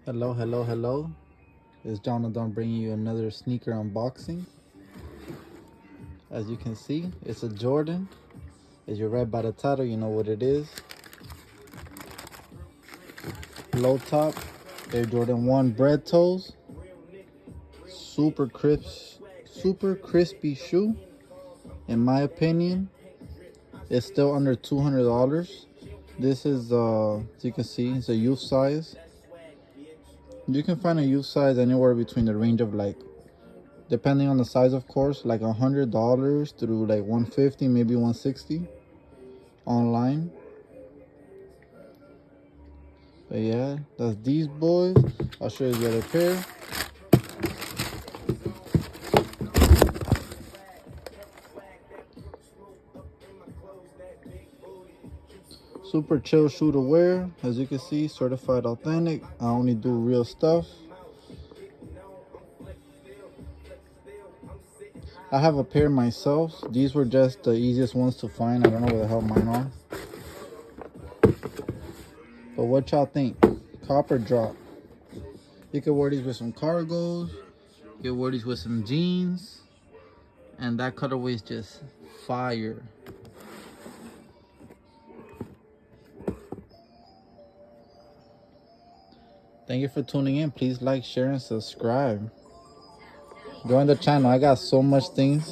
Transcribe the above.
Hello. It's Jonathan bringing you another sneaker unboxing. As you can see, it's a Jordan. As you read by the title, you know what it is. Low top, Air Jordan 1 Bred Toes. Super crispy shoe. In my opinion, it's still under $200. This is, as you can see, it's a youth size. You can find a youth size anywhere between the range of depending on the size, of course, like $100 through like 150, maybe 160 online. But yeah, that's these boys. I'll show you the other pair. Super chill shoe to wear. As you can see, certified authentic. I only do real stuff. I have a pair myself. These were just the easiest ones to find. I don't know where the hell mine are. But what y'all think? Copper drop. You can wear these with some cargos. You can wear these with some jeans. And that colorway is just fire. Thank you for tuning in. Please like, share, and subscribe. Join the channel. I got so much things